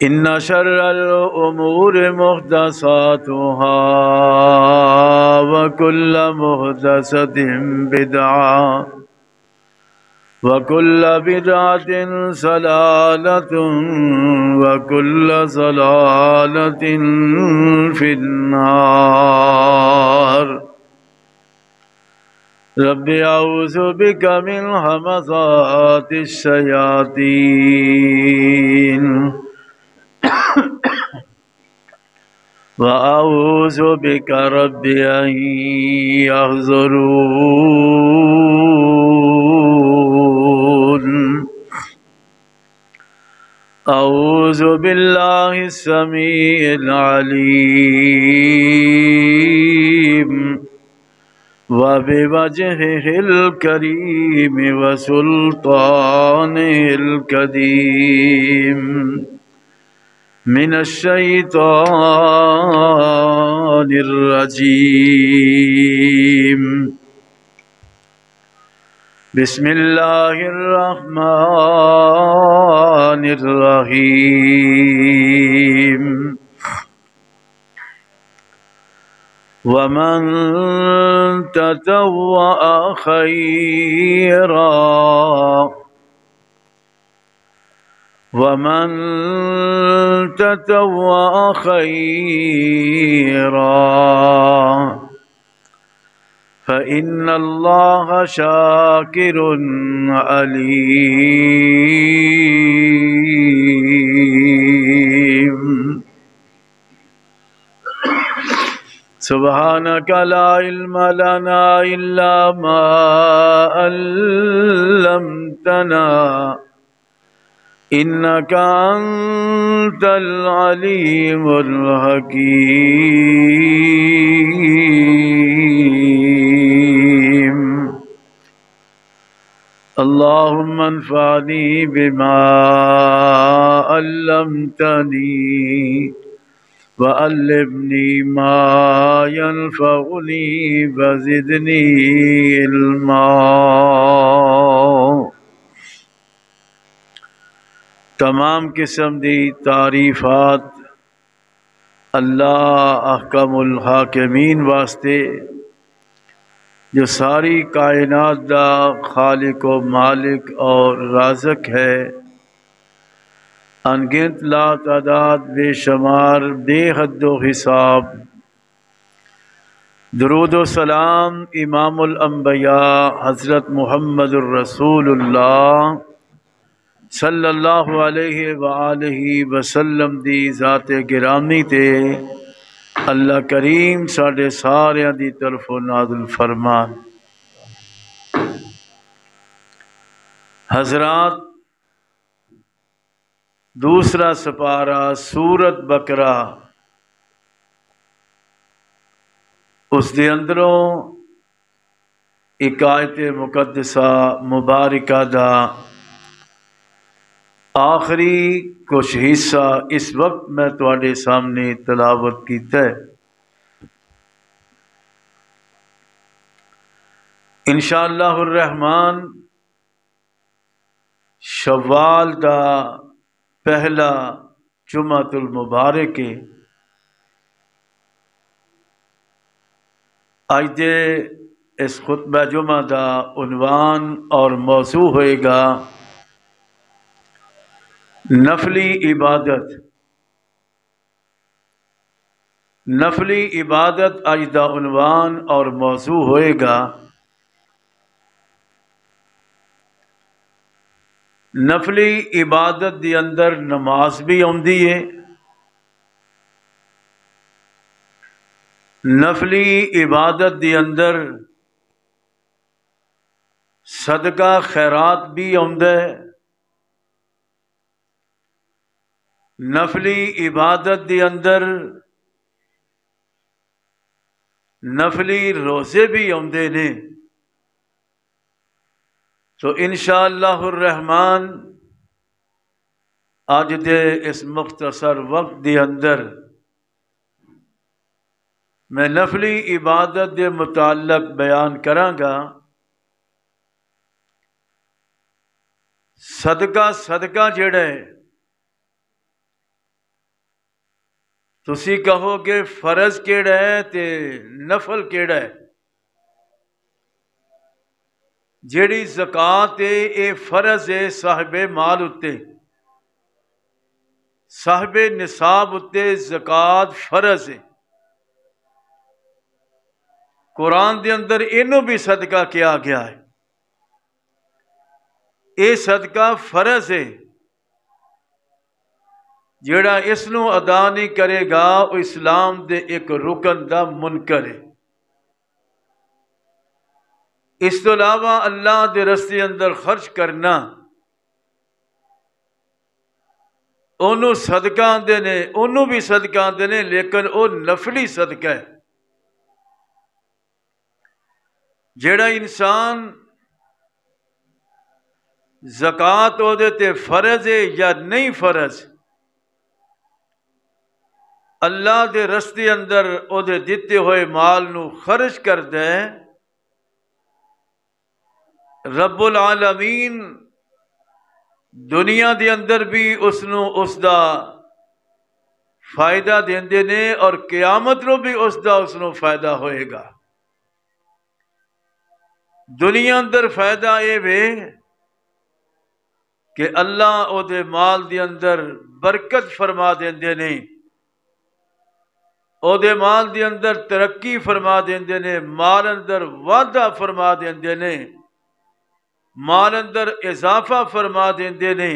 إن شر الأمور محدثاتها وكل محدثة بدعة وكل بدعة ضلالة وكل ضلالة في النار رب أعوذ بك من همزات الشياطين وأعوذ بك رب أن يحضرون أعوذ بالله السميع العليم وبوجهه الكريم وسلطانه القديم من الشيطان الرجيم بسم الله الرحمن الرحيم ومن تطوع خيرا ومن تطوع خيرا فإن الله شاكر عليم سبحانك لا علم لنا إلا ما علمتنا إنك أنت العليم الحكيم اللهم انفعني بما علمتني وعلمني ما ينفعني وزدني علما۔ تمام قسم دی تعریفات اللہ احکم الحاکمین واسطے جو ساری کائنات دا خالق و مالک اور رازق ہے، انگنت لا تعداد بے شمار بے حد و حساب۔ درود و سلام امام الانبیاء حضرت محمد الرسول اللہ صلی اللہ علیہ وآلہ وسلم دی ذات گرامی تے اللہ کریم ساڈے ساریاں دی طرف نازل فرمان۔ حضرات، دوسرا سپارہ سورت بقرہ، اس دے اندروں ایک آیت مقدسہ مبارکہ دا آخری کچھ حصہ اس وقت میں تواڈے سامنے تلاوت کیتا ہے۔ انشاءاللہ الرحمن شوال دا پہلا جمعۃ المبارک ہے۔ اج دے اس خطبہ جمعہ دا عنوان اور موضوع ہوئے گا نفلی عبادت۔ نفلی عبادت اج دا عنوان اور موضوع ہوئے گا۔ نفلی عبادت دی اندر نماز بھی آندی ہے، نفلی عبادت دی اندر صدقہ خیرات بھی آندا ہے، نفلی عبادت دی اندر نفلی روزے بھی آندے نے۔ تو انشاءاللہ الرحمن آج دے اس مختصر وقت دے اندر میں نفلی عبادت دے متعلق بیان کراں گا۔ صدقہ جڑا ہے تسی کہو گے فرض کیڑا ہے تے نفل کیڑا ہے؟ جیڑی زکات ہے اے فرض ہے صاحب مال اتے، صاحب نصاب اتے زکات فرض ہے۔ قرآن دے اندر اینو بھی صدقہ کیا گیا ہے، اے صدقہ فرض ہے۔ جیڑا اس نو ادا نہیں کرے گا وہ اسلام دے ایک رکن دا منکر ہے۔ اس تو علاوہ اللہ دے رستے اندر خرچ کرنا انہوں صدقہ آندے نے، انہوں بھی صدقہ آندے نے، لیکن وہ نفلی صدقہ ہے۔ جیڑا انسان زکات او دے تے فرض ہے یا نہیں فرض، اللہ دے رستے اندر او دے دیتے ہوئے مال نو خرچ کر دے، رب العالمین دنیا دے اندر بھی اس نو اس دا فائدہ دیندے نے اور قیامت نو بھی اس نو فائدہ ہوئے گا۔ دنیا اندر فائدہ اے وے کہ اللہ او دے مال دے اندر برکت فرما دیندے نے، او دے مال دے اندر ترقی فرما دیندے نے، مال اندر وعدہ فرما دیندے نے، مال اندر اضافہ فرما دیندے نے،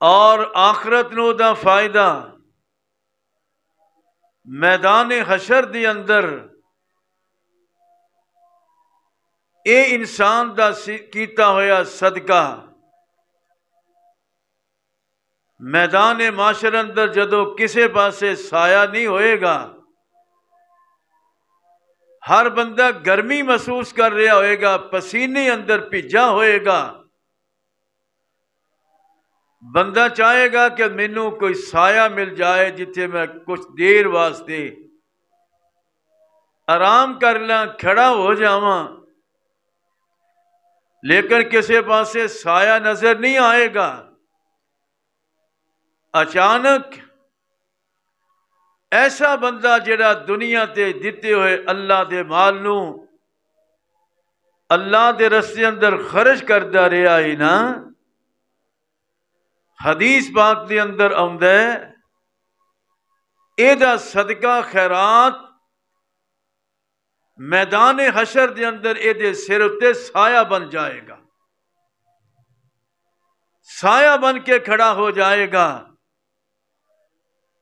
اور آخرت نو دا فائدہ میدان حشر دی اندر اے انسان دا کیتا ہویا صدقہ میدان معاشر اندر جدو کسے پاسے سایہ نہیں ہوئے گا، ہر بندہ گرمی محسوس کر رہا ہوئے گا، پسینے اندر بھیجا ہوئے گا، بندہ چاہے گا کہ مینوں کوئی سایہ مل جائے جتھے میں کچھ دیر واسطے آرام کر لیں، کھڑا ہو جاواں، لیکن کسی پاسے سایہ نظر نہیں آئے گا۔ اچانک ایسا بندہ جڑا دنیا تے دیتے ہوئے اللہ دے مال نو اللہ دے رستے اندر خرچ کردا رہا ہے نا، حدیث پاک دے اندر آندا ہے اے دا صدقہ خیرات میدان حشر دے اندر اے دے سر اتے سایہ بن جائے گا، سایہ بن کے کھڑا ہو جائے گا۔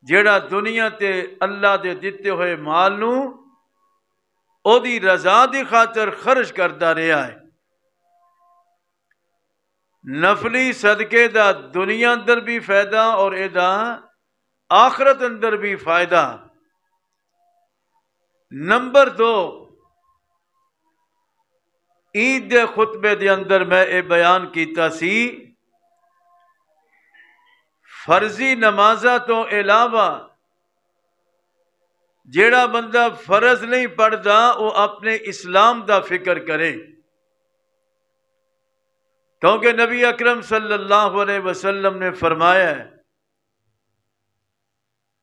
جیڑا دنیا تے اللہ دے دیتے ہوئے مال نو او دی رضا دی خاطر خرچ کردا رہا ہے۔ نفلی صدقے دا دنیا اندر بھی فائدہ اور اے دا آخرت اندر بھی فائدہ۔ نمبر 2، عید دے خطبے دے اندر میں اے بیان کیتا سی، فرضی نمازاں تو علاوہ جیڑا بندہ فرض نہیں پڑھدا وہ اپنے اسلام دا فکر کرے، کیونکہ نبی اکرم صلی اللہ علیہ وسلم نے فرمایا ہے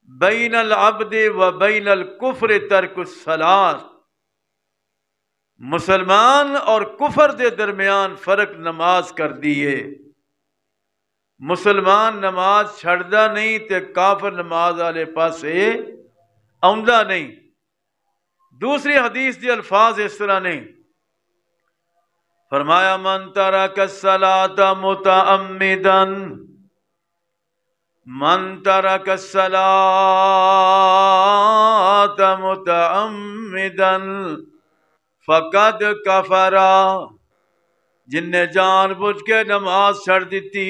بین العبد و بین الکفر ترک الصلاۃ، مسلمان اور کفر دے درمیان فرق نماز کر دیے۔ مسلمان نماز چھڑدا نہیں تے کافر نماز والے پاسے آندا نہیں۔ دوسری حدیث دی الفاظ اس طرح نے فرمایا من ترک الصلاۃ متعمدا، من ترک الصلاۃ متعمدا فقد کفر، جن نے جان بوجھ کے نماز چھڑ دیتی،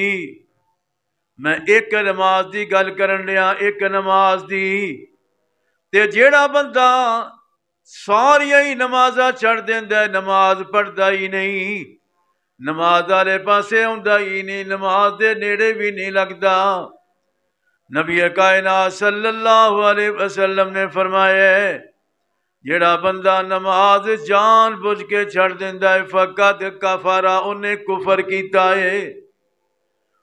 میں ایک نماز دی گل کرن لیا، ایک نماز دی، تے جیڑا بندہ ساریاں ہی نمازاں چھڑ دیندا ہے، نماز پڑھدا ہی نہیں، نماز والے پاسے آندا ہی نہیں، نماز دے نیڑے بھی نہیں لگدا۔ نبی کائنات صلی اللہ علیہ وسلم نے فرمایا ہے جیڑا بندہ نماز جان بوجھ کے چھڑ دیندا ہے فقط کفر، انہیں کفر کیتا ہے۔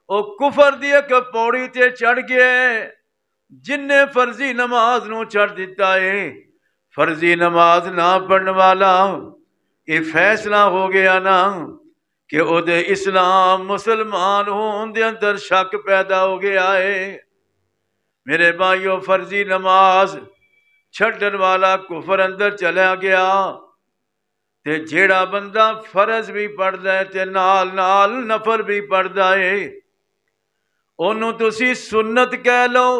وہ کفر دی ایک پوڑی تے چڑھ گیا جن نے فرضی نماز نو چھڑ دیتا ہے. فرضی نماز نہ پڑھن والا یہ فیصلہ ہو گیا نا کہ او دے اسلام مسلمان ہون دے اندر شک پیدا ہو گیا ہے. میرے بھائیو فرضی نماز چھڑن والا کفر اندر چلا گیا تے جیڑا بندہ فرض بھی پڑھدا ہے تے نال نال نفل بھی پڑھدا ہے انہوں تسی سنت کہہ لو،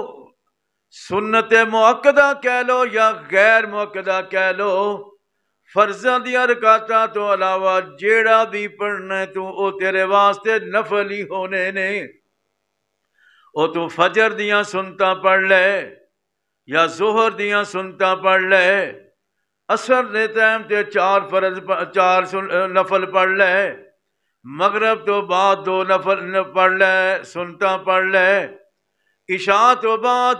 سنت مؤکدہ کہہ لو یا غیر مؤکدہ کہہ لو، فرضاں دیاں رکعتاں تو علاوہ جیڑا بھی پڑھنا ہے تو او تیرے واسطے نفل ہی ہونے نے. او تو فجر دیاں سنتاں پڑھ لے یا ظہر دیاں سنتاں پڑھ لے، عصر دے ٹائم تے چار نفل پڑھ لے، مغرب تو بعد 2 نفل پڑھ لے سنتاں پڑھ لے، عشاء تو بعد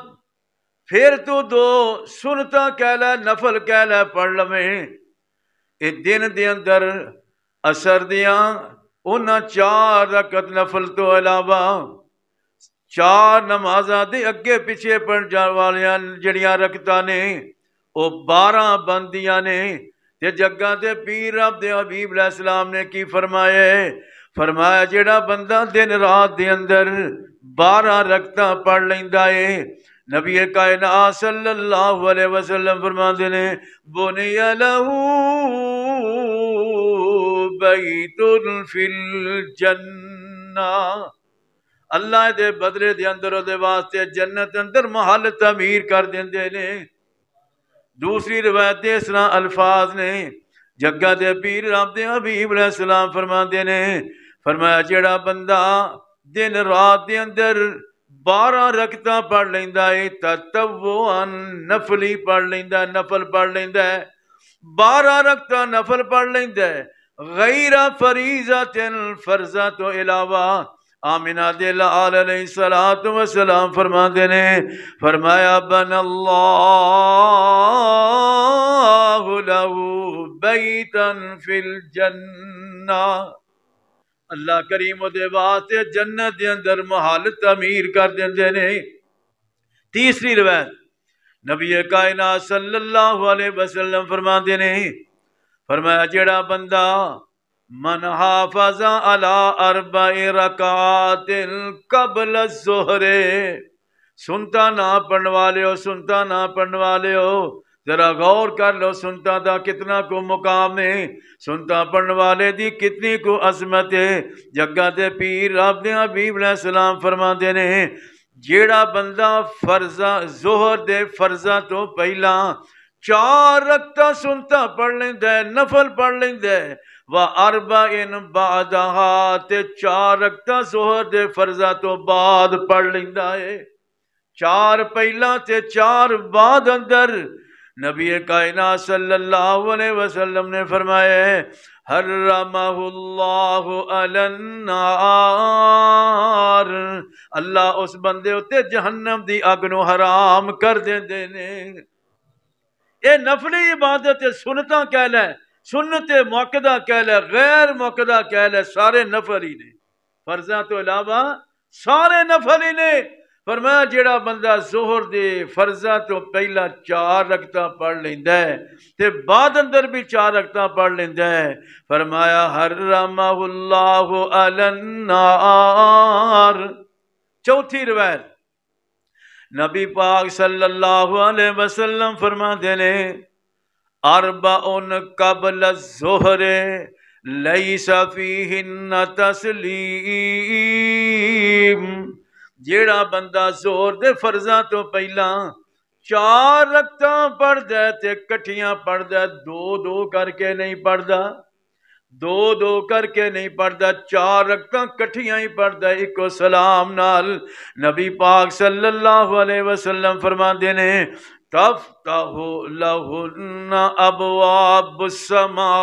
پھر تو 2 سنتاں کہہ لے نفل کہہ لے پڑھ لویں. اے دن دے اندر عصر دیاں انہاں 4 رکعت نفل تو علاوہ 4 نمازاں دے اگے پیچھے پڑھ جان والیاں جڑیاں رکعتاں نے او 12 بندیاں نے. تے جگہ تے پیر عبد حبیب علیہ السلام نے کی فرمایا جیڑا بندہ دن رات دے اندر 12 رکعتاں پڑھ لیندا ہے، نبی کائنات صلی اللہ علیہ وسلم فرماندے نے بنی لہ بیت فی الجنہ، اللہ دے بدلے دے اندر دے واسطے جنت اندر محل تعمیر کر دیندے نے. دوسری روایت اس طرح الفاظ نے جگہ دے پیر عبد حبیب علیہ السلام فرماندے نے فرمایا جیڑا بندہ دن رات دے اندر 12 رکعتاں پڑھ لیندا ہے تطوعاً نفلی پڑھ لیندا ہے، نفل پڑھ لیندا ہے، 12 رکعتاں نفل پڑھ لیندا ہے غیر فریضۃ فرضہ تو علاوہ. آمنہ دل علیہ السلام فرماندے نے فرمایا بن اللہ لہ بیتا فی الجنہ، اللہ کریم دے واسطے جنت دے اندر محل تعمیر کر دیندے نے. تیسری روایت نبی کائنات صلی اللہ علیہ وسلم فرماندے نے فرمایا جیڑا بندہ من حافظ علی 4 رکعات قبل الظہر، سنتا نہ پڑھنے والے ہو، سنتا نہ پڑھنے والے ہو، ذرا غور کر لو سنتا دا کتنا کو مقام ہے، سنتا پڑھنے والے دی کتنی کو عظمت ہے. جگہ دے پیر عبد حبیب علیہ السلام فرماندے نے جیڑا بندہ ظہر دے فرضاں تو پہلا 4 رکعتاں سنتا پڑھ لیندا ہے، نفل پڑھ لیندا ہے، وَأَرْبَعٍ بَعْدَهَا تے 4 رکعتاں ظہر دے فرضاں تو بعد پڑھ لیندا ہے. 4 پہلا تے 4 بعد اندر نبی کائنات صلی اللہ علیہ وسلم نے فرمایا ہے حرمہ اللہ علی النار، اللہ اس بندے اتے جہنم دی اگ نو حرام کر دیندے نے. اے نفلی عبادت سنتاں کہہ لے، سنت موقدہ کہہ لے، غیر موقدہ کہہ لے، سارے نفل ہی نے، فرضاں تو علاوہ سارے نفل ہی نے. فرمایا جیڑا بندہ ظہر دے فرضاں تو پہلا 4 رکعتاں پڑھ لیندا ہے تے بعد اندر بھی 4 رکعتاں پڑھ لیندا ہے، فرمایا حرمہ اللہ علی النار. چوتھی روایت نبی پاک صلی اللہ علیہ وسلم فرماتے نے 4 قبل الظہر لیس فیہن تسلیم، جیڑا بندہ ظہر دے فرضاں تو پہلا 4 رکعتاں پڑھدا ہے تے کٹھیاں پڑھدا ہے، 2 کر کے نہیں پڑھدا، 2 کر کے نہیں پڑھدا، 4 رکعتاں کٹھیاں ہی پڑھدا ہے ایک سلام نال. نبی پاک صلی اللہ علیہ وسلم فرماندے نے تفتح لہن ابواب السماء،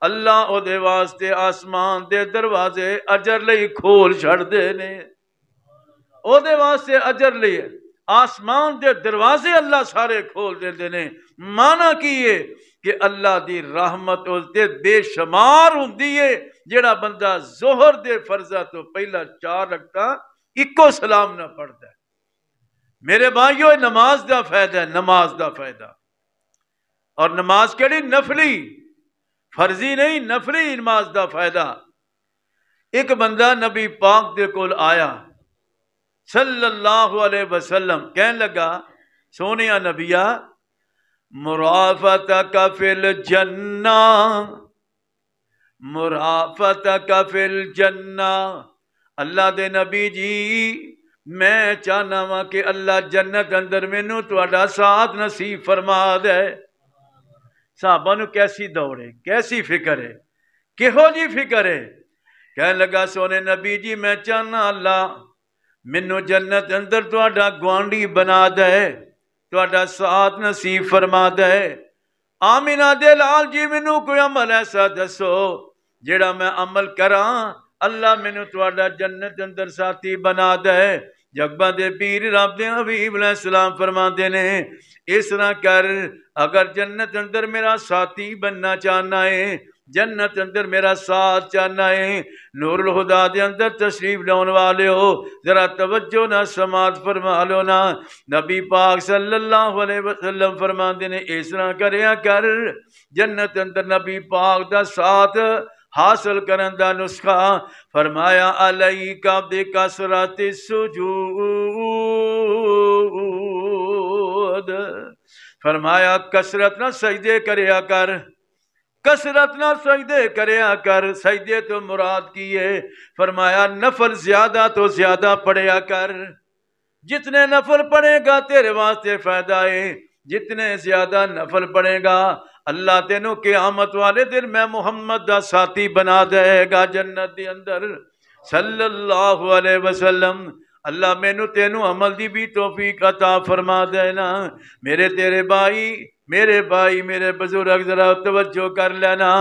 اللہ او دے واسطے آسمان دے دروازے اجر لئی کھول چھڑ دے نے، او دے واسطے اجر لئی آسمان دے دروازے اللہ سارے کھول دے نے. معنی کیے کہ اللہ دی رحمت اس دے بے شمار ہوندی ہے جڑا بندہ ظہر دے فرضہ تو پہلا 4 رکعتاں اکو سلام نہ پڑھتا ہے۔ میرے بھائیو نماز دا فائدہ ہے، نماز دا فائدہ، اور نماز کیڑی؟ نفلی، فرضی نہیں، نفلی نماز دا فائدہ۔ ایک بندہ نبی پاک دے کول آیا صلی اللہ علیہ وسلم، کہنے لگا سونیا نبیہ مرافقتک فی الجنہ، مرافقتک فی الجنہ، اللہ دے نبی جی میں چاہنا وا کہ اللہ جنت اندر مینوں تہاڈا ساتھ نصیب فرما دے۔ صحابہ نو کیسی دوڑ ہے، کیسی فکر ہے، کہو جی فکر ہے۔ کہنے لگا سونے نبی جی میں چاہنا اللہ مینوں جنت اندر تہاڈا گوانڈی بنا دے، تہاڈا ساتھ نصیب فرما دے۔ آمینہ دے لال جی مینوں کوئی عمل ایسا دسو جڑا میں عمل کراں اللہ مینوں تہاڈا جنت اندر ساتھی بنا دے۔ جگبہ دے پیر رب دے حبیب علیہ السلام فرماندے نے اس طرح کر، اگر جنت اندر میرا ساتھی بننا چاہنا ہے، جنت اندر میرا ساتھ چاہنا ہے، نور الہدا دے اندر تشریف لاؤن والے ہو ذرا توجہ نہ سماعت فرما لو نا۔ نبی پاک صلی اللہ علیہ وسلم فرماندے نے اس طرح کریا کر، جنت اندر نبی پاک دا ساتھ حاصل کرن دا نسخہ فرمایا علیک بکثرت السجود، فرمایا کثرت نہ سجدے کریا کر، کثرت نہ سجدے کریا کر۔ سجدے تو مراد کی ہے، فرمایا نفل زیادہ تو زیادہ پڑھیا کر، جتنے نفل پڑھے گا تیرے واسطے فائدہ ہے، جتنے زیادہ نفل پڑھے گا اللہ تینوں قیامت والے دن میں محمد دا ساتھی بنا دے گا جنت دے اندر صلی اللہ علیہ وسلم۔ اللہ مینوں تینوں عمل دی بھی توفیق عطا فرما دینا۔ میرے تیرے بھائی، میرے بزرگ ذرا توجہ کر لینا،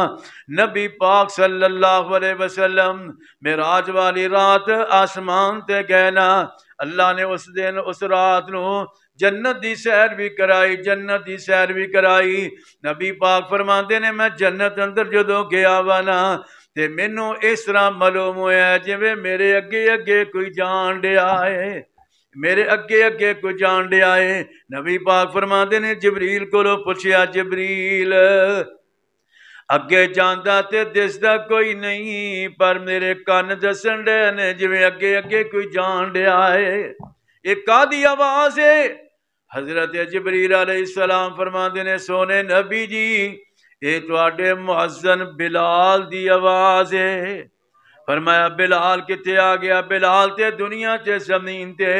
نبی پاک صلی اللہ علیہ وسلم معراج والی رات آسمان تے گئے نا، اللہ نے اس دن اس رات نو جنت دی سیر بھی کرائی، جنت دی سیر بھی کرائی۔ نبی پاک فرماندے نے میں جنت اندر جدوں گیا وا نا تے مینوں اس طرح معلوم ہویا جویں میرے اگے اگے کوئی جان ڈیا ہے، میرے اگے اگے کوئی جان ڈیا ہے۔ نبی پاک فرماندے نے جبریل کولوں پوچھیا جبریل اگے جاندا تے دسدا کوئی نہیں، پر میرے کان دسن ڈے نے جویں اگے اگے کوئی جان ڈیا ہے۔ ایک کادی آواز ہے، حضرت جبریل علیہ السلام فرماندے نے سونے نبی جی اے تواڈے مؤذن بلال دی آواز ہے۔ فرمایا بلال کتے آ گیا؟ بلال تے دنیا تے زمین تے،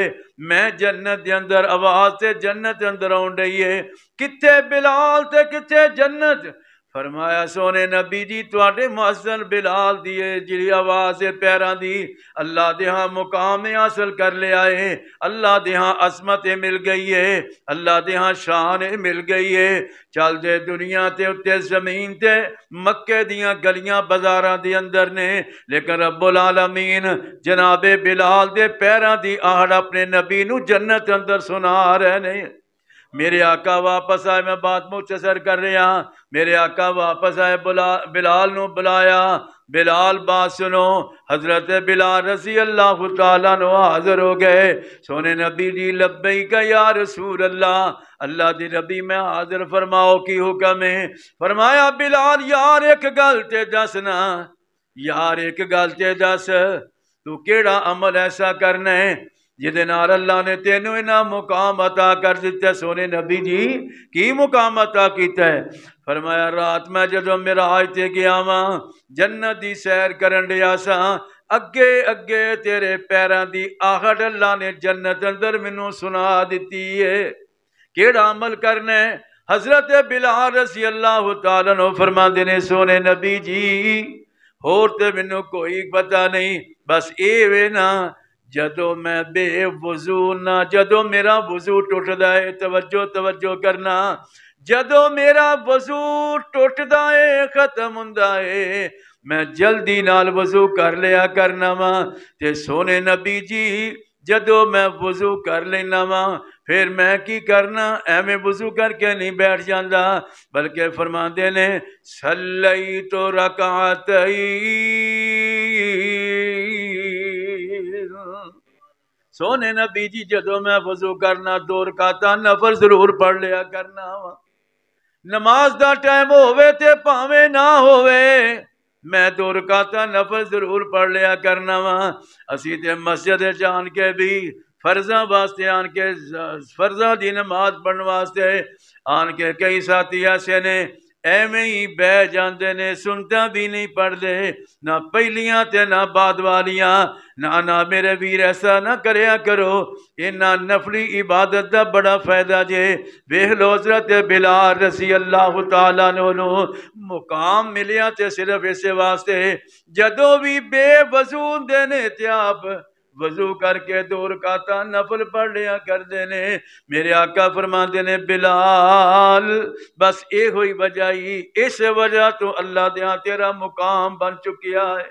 میں جنت دے اندر، آواز تے جنت اندر آن رہی ہے، کتے بلال تے کتے جنت؟ فرمایا سونے نبی جی تواڈے مؤذن بلال دی جڑی آواز ہے پیراں دی، اللہ دے ہاں مقام حاصل کر لیا ہے، اللہ دے ہاں عظمت مل گئی ہے، اللہ دے ہاں شان مل گئی ہے۔ چل دے دنیا تے اتے زمین تے مکے دیاں گلیاں بازاراں دے اندر نے، لیکن رب العالمین جناب بلال دے پیراں دی آہٹ اپنے نبی نو جنت اندر سنا رہے نے۔ میرے آقا واپس آئے، میں بات مختصر کر رہا ہاں، میرے آقا واپس آئے، بلال نو بلایا، بلال بات سنو، حضرت بلال رضی اللہ تعالیٰ نو حاضر ہو گئے۔ سونے نبی جی لبیک یا رسول اللہ، اللہ دی نبی میں حاضر، فرماؤ کی حکم ہے؟ فرمایا بلال یار ایک گل تے دس نا، یار ایک گل تے دس، تو کیڑا عمل ایسا کرنا ہے جدے نال اللہ نے تینوں انہاں مقام عطا کر دیتا؟ سونے نبی جی کی مقام عطا کیتا ہے؟ فرمایا رات میں جدوں معراج تے گیا واں، جنت دی سیر کرن ڈیا سا، اگے اگے تیرے پیراں دی آہٹ اللہ نے جنت اندر مینوں سنا دیتی ہے۔ کیڑا عمل کرنا ہے؟ حضرت بلال رضی اللہ تعالیٰ عنہ فرماندے نے سونے نبی جی ہور تے مینوں کوئی پتہ نہیں، بس اے وے نا جدو میں بے وضو نہ، جدو میرا وضو ٹوٹدا ہے، توجہ کرنا، جدو میرا وضو ٹوٹدا ہے، ختم ہوندا ہے، میں جلدی نال وضو کر لیا کرنا وا، تے سونے نبی جی جدو میں وضو کر لینا وا پھر میں کی کرنا ایویں وضو کر کے نہیں بیٹھ جاندہ بلکہ فرماندے نے صلیت رکعتین سونے نبی جی جدو میں وضو کرنا 2 رکعتاں نفل ضرور پڑھ لیا کرنا وا نماز دا ٹائم ہووے تے پاویں نہ ہووے میں 2 رکعتاں نفل ضرور پڑھ لیا کرنا وا اسی تے مسجد جان کے بھی فرضاں واسطے آن کے فرضاں دی نماز پڑھن واسطے آن کے کئی ساتھی ایسے نے ایویں ہی بہ جاندے نے سنتا بھی نہیں پڑھتے نہ پہلیاں تے نہ بعد والیاں نہ میرے ویر ایسا نہ کریا کرو انہاں نفلی عبادت دا بڑا فائدہ جے ویکھ لو حضرت بلال رضی اللہ تعالیٰ عنہ مقام ملیا تے صرف اس واسطے جدوں بھی بے وضو ہوندے نے تے آپ وضو کر کے 2 رکعتاں نفل پڑھ لیا کر دینے میرے آقا فرماندے نے بلال بس اے ہوئی وجہ ہی اس وجہ تو اللہ دیاں تیرا مقام بن چکیا ہے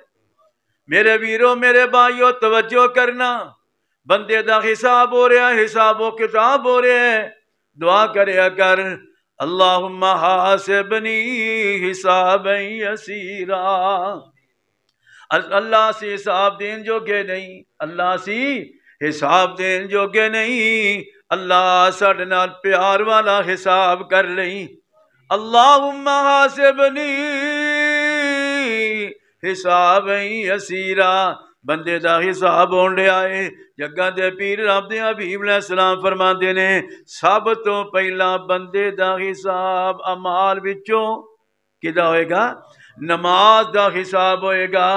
میرے ویرو میرے بھائیو توجہ کرنا بندے دا حساب ہو رہا ہے حساب و کتاب ہو رہا ہے دعا کریا کر اللہم حاسبنی حسابا یسیرا اللہ سے حساب دین جو کہ نہیں اللہ سے حساب دین جو کہ نہیں اللہ ساڈے نال پیار والا حساب کر لیں اللہم حاسبنی حساب یسیرا بندے دا حساب ہون لیا ہے جگہ دے پیر رب دے حبیب علیہ السلام فرماندے نے سب تو پہلا بندے دا حساب اعمال وچوں کدا ہوئے گا نماز دا حساب ہوئے گا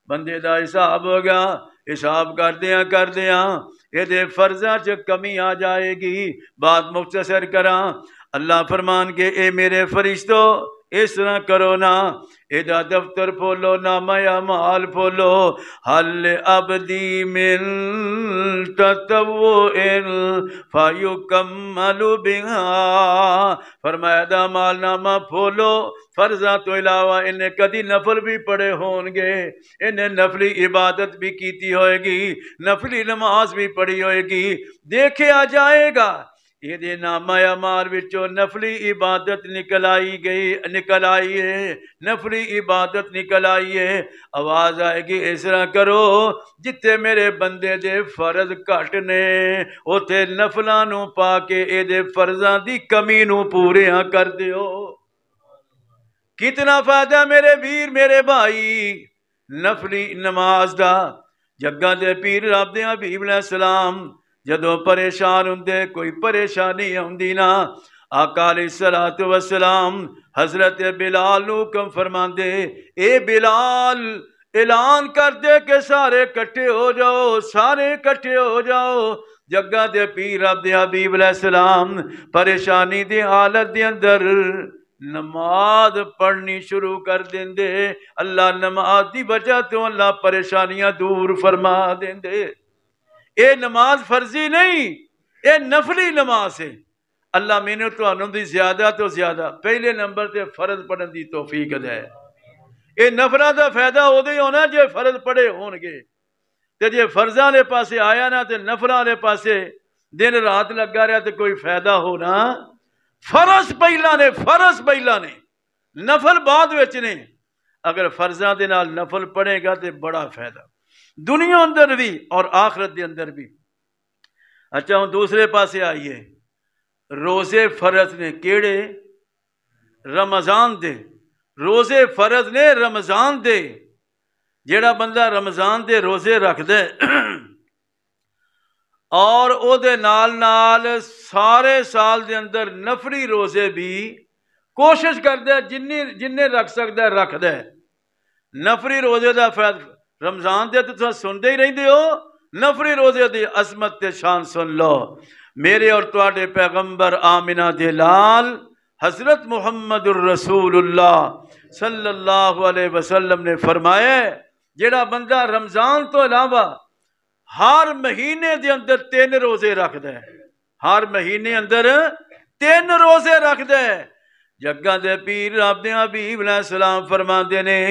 بندے دا حساب ہوگا حساب کردیاں یہ دے فرضاں چ کمی آ جائے گی بات مختصر کراں اللہ فرمان کے اے میرے فرشتو اس طرح کرو نا ادا دفتر پھولو نامہ اعمال پھولو حل عبدی من تطوع فیکمل بہا فرمایا دا مال نامہ پھولو فرضاں تو علاوہ انہیں کدی نفل بھی پڑھے ہون گے انہیں نفلی عبادت بھی کیتی ہوئے گی نفلی نماز بھی پڑھی ہوئے گی دیکھے آ جائے گا یہ دے نامہ اعمال وچوں نفلی عبادت نکل آئی ہے نفلی عبادت نکل آئی ہے آواز آئے گی اس طرح کرو جتے میرے بندے دے فرض گھٹ نے اوتھے نفلاں نو پا کے اے دے فرضاں دی کمی نو پوریاں کر دیو کتنا فائدہ میرے ویر میرے بھائی نفلی نماز دا جگہ دے پیر رب دے حبیب علیہ السلام جدوں پریشان ہوندے کوئی پریشانی ہوندی نا آقا علیہ الصلوۃ والسلام حضرت بلال نو حکم فرماندے اے بلال اعلان کر دے کہ سارے کٹھے ہو جاؤ جگہ دے پیر رب دے حبیب علیہ السلام پریشانی دی حالت دے اندر نماز پڑھنی شروع کر دیندے اللہ نماز دی وجہ تو اللہ پریشانیاں دور فرما دیندے اے نماز فرضی نہیں اے نفلی نماز ہے اللہ میں نے تو انہوں دی زیادہ تو زیادہ پہلے نمبر تے فرض پڑھن دی توفیق دے اے نفلہ دا فائدہ ہو دے ہونا جے فرض پڑھے ہون گے تے جے فرضاں لے پاسے آیا نا تے نفلہ لے پاسے دن رات لگا رہا تے کوئی فائدہ ہونا فرض پہلا نے نفل بعد وچ نے اگر فرضاں دے نال نفل پڑھے گا تے بڑا فائدہ دنیا اندر بھی اور آخرت دے اندر بھی اچھا ہوں دوسرے پاسے آئیے روزے فرض نے کیڑے رمضان دے روزے فرض نے رمضان دے جیڑا بندہ رمضان دے روزے رکھ دے اور او دے نال سارے سال دے اندر نفلی روزے بھی کوشش کر دے جننے رکھ سکتا ہے رکھ دے نفلی روزے دا فائدہ رمضان دے تو سنتے ہی رہندے ہو نفلی روزے دی عظمت تے شان سن لو میرے اور تواڈے پیغمبر آمنہ دے لال حضرت محمد الرسول اللہ صلی اللہ علیہ وسلم نے فرمایا جیڑا بندہ رمضان تو علاوہ ہر مہینے دے اندر 3 روزے رکھ دے ہر مہینے اندر 3 روزے رکھ دے جگہ دے پیر رب دے حبیب علیہ السلام فرماندے نے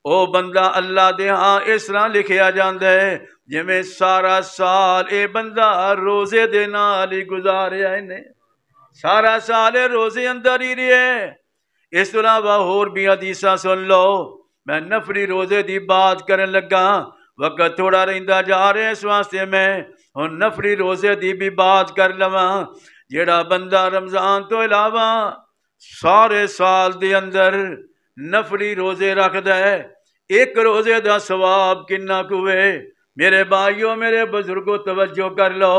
او بندہ اللہ دے ہاں اس طرح لکھیا جاندا ہے جویں سارا سال اے بندہ روزے دے نال ہی گزاریا نے، سارا سال روزے اندر ہی رہے۔ اس تو علاوہ اور بھی حدیثاں سن لو، میں نفلی روزے دی بات کرن لگا، وقت تھوڑا رہندا جا رہا ہے، اس واسطے میں ہن نفلی روزے دی بھی بات کر لواں۔ جیڑا بندہ رمضان تو علاوہ سارے سال دے اندر نفلی روزے رکھدا ہے، ایک روزے دا ثواب کنا کوئے؟ میرے بھائیوں میرے بزرگوں توجہ کر لو،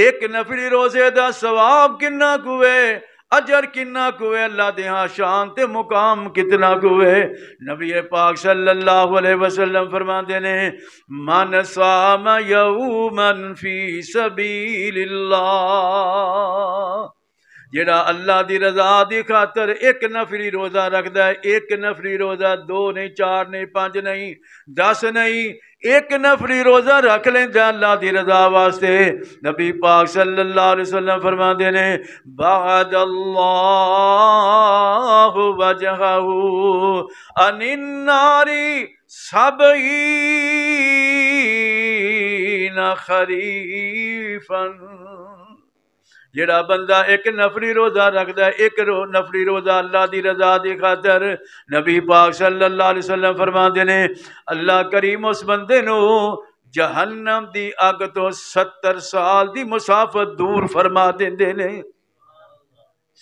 ایک نفلی روزے دا ثواب کنا کوئے؟ اجر کنا کوئے؟ اللہ دے ہاں شان تے مقام کتنا کوئے؟ نبی پاک صلی اللہ علیہ وسلم فرماندے نے، من صام یوما فی سبیل اللہ، جڑا اللہ دی رضا دی خاطر ایک نفلی روزہ رکھدا ہے، ایک نفلی روزہ 2 نہیں 4 نہیں 5 نہیں 10 نہیں، ایک نفلی روزہ رکھ لیندا اللہ دی رضا واسطے، نبی پاک صلی اللہ علیہ وسلم فرماندے نے، بعد اللہ وجہہ عن النار 70 خریفا۔ جڑا بندہ ایک نفلی روزہ رکھدا ہے، ایک نفلی روزہ اللہ دی رضا دی خاطر، نبی پاک صلی اللہ علیہ وسلم فرماندے نے، اللہ کریم اس بندے نو جہنم دی اگ تو 70 سال دی مسافت دور فرما دیندے نے۔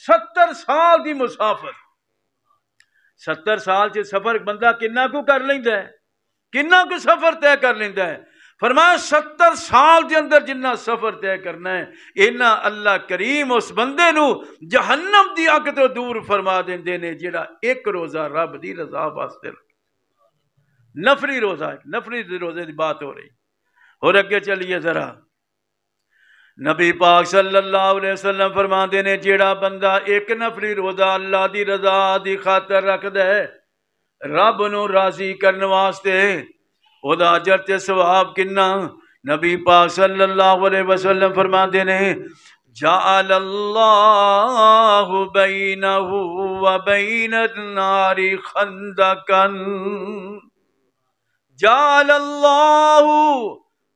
70 سال دی مسافت، 70 سال سے سفر بندہ کنا کو کر لیندا ہے، کنا کو سفر طے کر لیندا ہے؟ فرمایا 70 سال دے اندر جنہ سفر طے کرنا ہے، اینا اللہ کریم اس بندے نو جہنم دی اگ تو دور فرما دیندے نے، جڑا ایک روزہ رب دی رضا واسطے نفلی روزہ، نفلی روزے دی بات ہو رہی۔ اور اگے چلیے ذرا، نبی پاک صلی اللہ علیہ وسلم فرماندے نے، جڑا بندہ ایک نفلی روزہ اللہ دی رضا دی خاطر رکھدا ہے، رب نو راضی کرن واسطے، او دا اجر تے ثواب کنا؟ نبی پاک صلی اللہ علیہ وسلم فرماندے نے، جعل اللہ بینہ و بین النار خندقا، جعل اللہ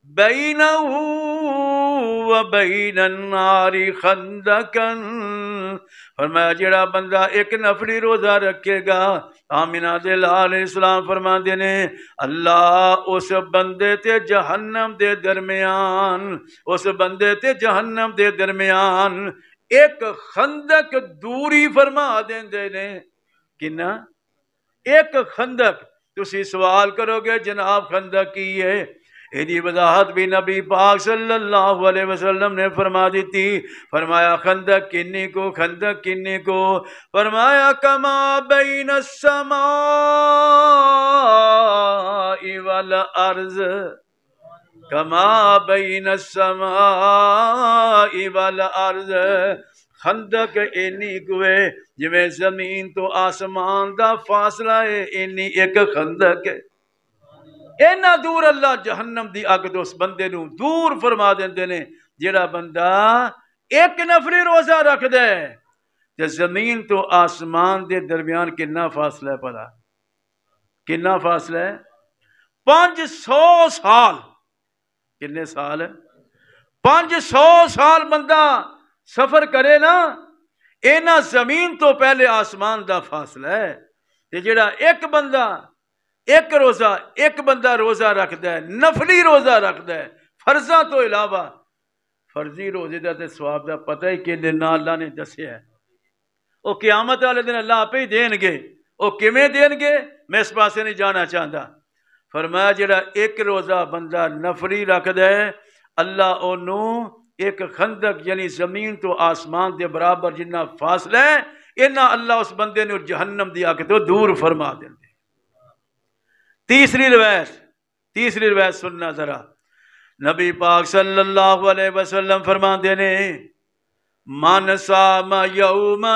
بینہ و بین النار خندقا، فرمایا جڑا بندہ ایک نفلی روزہ رکھے گا، آمینہ دل علیہ السلام فرماندے نے، اللہ اس بندے تے جہنم دے درمیان، اس بندے تے جہنم دے درمیان ایک خندق دوری فرما دیندے نے۔ کنا؟ ایک خندق۔ تسی سوال کرو گے جناب خندق کی ہے؟ ایدی وضاحت بھی نبی پاک صلی اللہ علیہ وسلم نے فرما دیتی، فرمایا خندق کنی کو، خندق کنی کو؟ فرمایا کما بین السماء والارض، کما بین السماء والارض، خندق اینی کوئے جویں زمین تو آسمان دا فاصلہ ہے، اینی ایک خندق ہے۔ اینا دور اللہ جہنم دی اگ تو اس بندے نو دور فرما دیندے نے، جڑا بندہ ایک نفلی روزہ رکھ دے تے زمین تو آسمان دے درمیان کنا فاصلہ ہے؟ پتا کنا فاصلہ ہے؟ 500 سال۔ کنے سال ہے؟ 500 سال بندہ سفر کرے نا، اینا زمین تو پہلے آسمان دا فاصلہ ہے، تے جڑا ایک بندہ روزہ رکھدا ہے، نفلی روزہ رکھدا ہے، فرضاں تو علاوہ، فرضی روزے دا تے ثواب دا پتہ ہی کہ دن اللہ نے دسیا ہے، او قیامت والے دن اللہ آپ ہی دین گے، او کیویں دین گے میں اس پاسے نہیں جانا چاہتا۔ فرمایا جڑا ایک روزہ بندہ نفلی رکھدا ہے، اللہ اونوں ایک خندق یعنی زمین تو آسمان دے برابر جنہ فاصلہ ہے، اینا اللہ اس بندے نو جہنم دی اگ تو دور فرما دیندے۔ تیسری روایت سننا ذرا، نبی پاک صلی اللہ علیہ وسلم فرماندے نے، من صام یوما،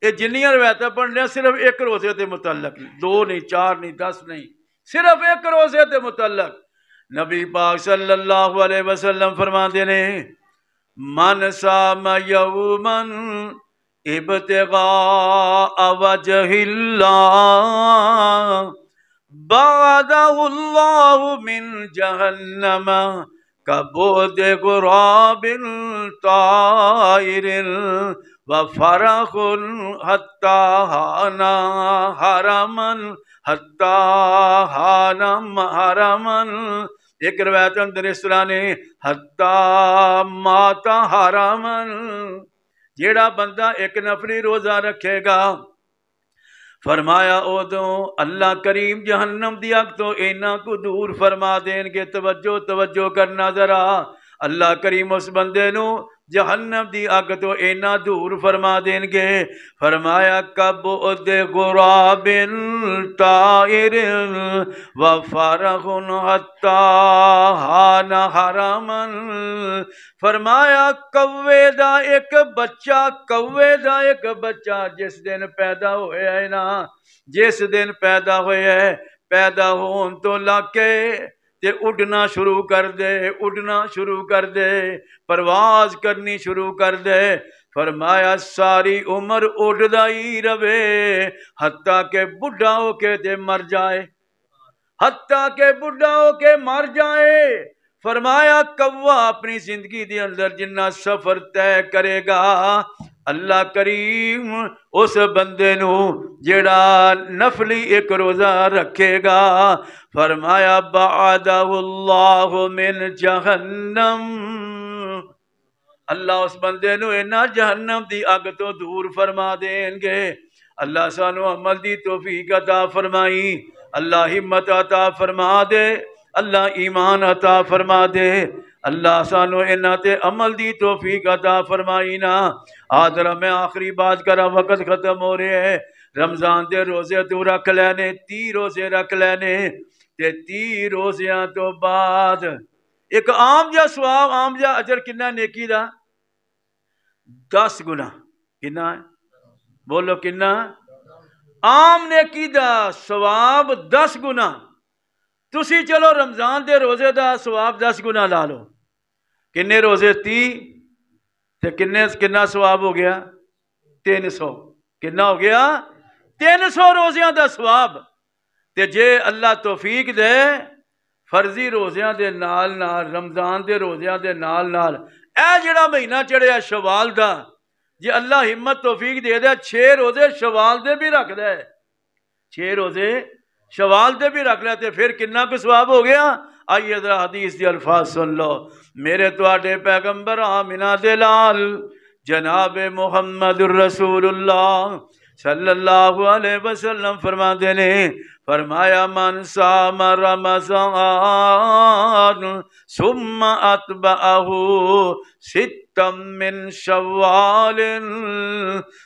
یہ جنیاں روایتیں پڑھنے صرف ایک روزے دے متعلق، 2 نہیں 4 نہیں 10 نہیں، صرف ایک روزے دے متعلق، نبی پاک صلی اللہ علیہ وسلم فرماندے نے، من صام یوما ابتغاء وجہ اللہ بعدہ اللہ من جہنم کبعد غراب طائر وفرخ حتی حانا حرما حتی حانا حرما. ایک روایت اندر اس طرح نے حتی ماتا حرما. جیڑا بندہ ایک نفلی روزہ رکھے گا فرمایا ادو اللہ کریم جہنم دی اگ تو اینا کو دور فرما دیں گے. توجہ کرنا ذرا. اللہ کریم اس بندے نو جہنم دی اگ تو اینا دور فرما دیں گے. فرمایا کبعد غراب طائر وفرخ حتی حان حرما. فرمایا کوے دا ایک بچہ جس دن پیدا ہویا ہے نا، جس دن پیدا ہویا ہے، پیدا ہون تو لاکے تے اڑنا شروع کر دے، پرواز کرنی شروع کر دے. فرمایا ساری عمر اڑدا ہی رہے حتیٰ کہ بڈھا ہو کے تے مر جائے. فرمایا کوا اپنی زندگی دے اندر جنہ سفر طے کرے گا اللہ کریم اس بندے نو جڑا نفلی ایک روزہ رکھے گا فرمایا بعدہ اللہ من جہنم. اللہ اس بندے نو اینا جہنم دی اگ تو دور فرما دیں گے. اللہ سانو عمل دی توفیق عطا فرمائی. اللہ ہمت عطا فرما دے. اللہ ایمان عطا فرما دے. اللہ سانو انہاں تے عمل دی توفیق عطا فرمائی نا. آدھرا میں آخری بات کرا، وقت ختم ہو رہے ہیں. رمضان دے روزے تو رکھ لینے، 30 روزے رکھ لینے تے 30 روزیاں تو بعد ایک عام جا ثواب، عام جا اجر کنا نیکی دا 10 گنا. کنا ہے؟ بولو کنا؟ عام نیکی دا ثواب 10 گنا. تسی چلو رمضان دے روزے دا ثواب 10 گنا لا لو. کنے روزے 30 تے کنا ثواب ہو گیا 300. کنا ہو گیا 300 روزیاں دا ثواب. تے جے اللہ توفیق دے فرضی روزیاں دے نال رمضان دے روزیاں دے نال اے جڑا مہینہ چڑھیا شوال دا، جے اللہ ہمت توفیق دے دے 6 روزے شوال دے بھی رکھ دے، 6 روزے شوال دے بھی رکھ لے تے پھر کنا کو ثواب ہو گیا. آئیے ذرا حدیث دی الفاظ سن لو. میرے تواڈے پیغمبر آمنہ دے لال جناب محمد الرسول اللہ صلی اللہ علیہ وسلم فرماتے نے، فرمایا من صام رمضان ثم اتبعہ ستا من شوال.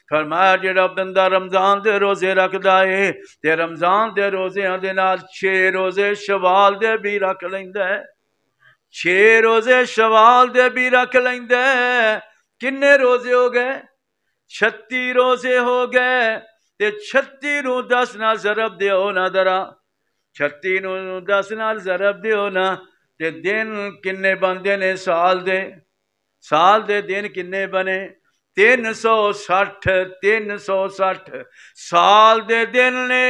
فرمایا جڑا بندہ رمضان دے روزے رکھدا ہے تے رمضان دے روزیاں دے نال 6 روزے شوال دے بھی رکھ لیندا ہے، 6 روزے شوال دے بھی رکھ لیندا ہے. کنے روزے ہو گئے؟ 36 روزے ہو گئے. تے 36 نو 10 نال ضرب دیو نا ذرا، 36 نو 10 نال ضرب دیو نا تے دن کنے بندے نے سال دے دن کنے بنے 360. 360 سال دے دن نے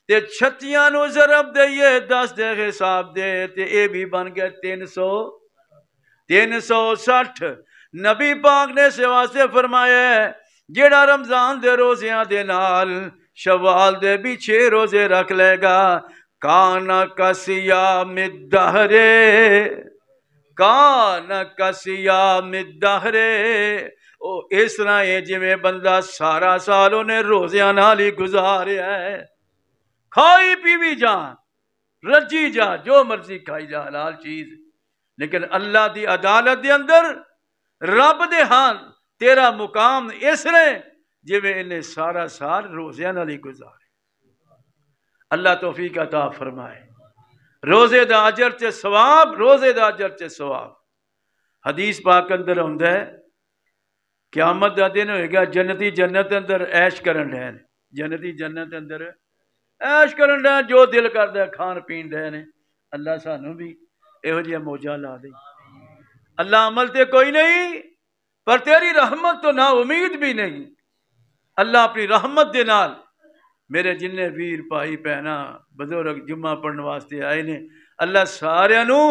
تے 36 نو ضرب دئیے 10 دے حساب دے تے اے بھی بن گئے 360. نبی پاک نے واسطے فرمایا ہے جیڑا رمضان دے روزیاں دے نال شوال دے بھی 6 روزے رکھ لے گا کانا کسیام الدہر، کانا کسیام الدہر. او اس طرح ہے جویں بندہ سارا سال انہیں روزیاں نال ہی گزاریا ہے. کھائی پی بھی جا، رجی جا، جو مرضی کھائی جا حلال چیز، لیکن اللہ دی عدالت دے اندر رب دے ہاں تیرا مقام اس نے جویں انہیں سارا سال روزیاں نال ہی گزارے. اللہ توفیق عطا فرمائے. روزے دا اجر تے ثواب، روزے دا اجر تے ثواب. حدیث پاک اندر ہوندا ہے قیامت دا دن ہوئے گا جنتی جنت اندر عیش کرن رہے ہیں، جنتی جنت اندر عیش کرن رہے ہیں، جو دل کردا ہے کھان پین رہے ہیں. اللہ سانو بھی ایہو جہا موجہ لا دے. اللہ عمل تے کوئی نہیں پر تیری رحمت تو نا امید بھی نہیں. اللہ اپنی رحمت دے نال میرے جننے ویر بھائی بہنا بزرگ جمعہ پڑھنے واسطے آئے نے اللہ سارے نو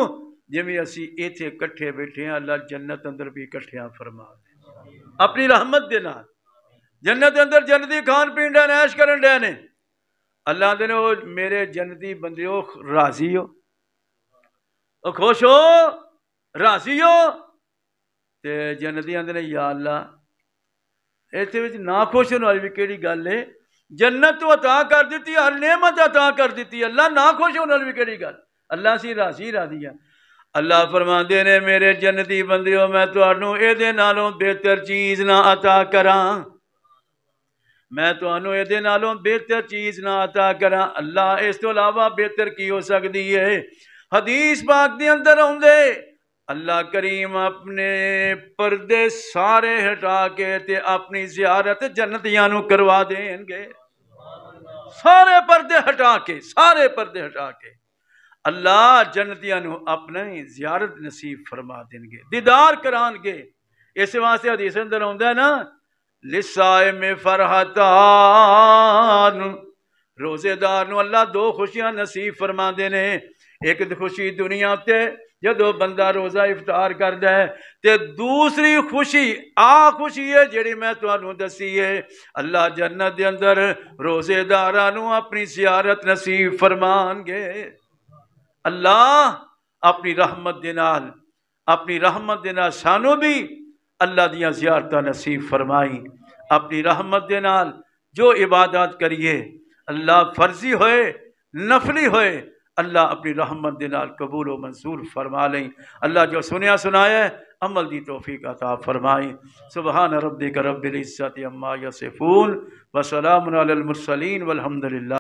جویں اسی ایتھے کٹھے بیٹھے ہیں اللہ جنت اندر بھی کٹھیاں فرما دے اپنی رحمت دے نال جنت اندر جنتی کھان پین ڈے عیش کرن ڈے نے اللہ دے او میرے جنتی بندیو راضی ہو او خوش ہو راضی ہو تے جنتی آندے نے یا اللہ ایتھے وچ نا خوش ہونے والی بھی کیڑی گل ہے جنت تو عطا کر دیتی ہر نعمت عطا کر دیتی اللہ نہ خوش ہونے والی بھی کیڑی گل اللہ سی راضی راضی ہے اللہ فرماندے نے میرے جنتی بندیو میں تانوں اے دے نالوں بہتر چیز نہ عطا کراں میں تانوں اے دے نالوں بہتر چیز نہ عطا کراں اللہ اس تو علاوہ بہتر کی ہو سکتی ہے حدیث پاک دے اندر ہوندے اللہ کریم اپنے پردے سارے ہٹا کے تے اپنی زیارت جنتیاں نو کروا دیں گے سارے پردے ہٹا کے اللہ جنتیاں نو اپنی زیارت نصیب فرما دیں گے دیدار کران گے اس واسطے حدیث اندر ہوندا ہے نا للصائم فرحتان روزے دار نو اللہ دو خوشیاں نصیب فرما دے نے ایک خوشی دنیا تے جدو بندہ روزہ افطار کردا ہے تے دوسری خوشی خوشی ہے جڑی میں تانوں دسی ہے اللہ جنت دے اندر روزے داراں نو اپنی زیارت نصیب فرمان گے اللہ اپنی رحمت دے نال سانو بھی اللہ دیاں زیارتاں نصیب فرمائی اپنی رحمت دے نال جو عبادات کریے اللہ فرضی ہوئے نفلی ہوئے اللہ اپنی رحمت دے نال قبول و منظور فرما لیں اللہ جو سنیا سنایا ہے عمل دی توفیق عطا فرمائیں سبحان ربک رب العزت عما یصفون وسلام علی المرسلین والحمدللہ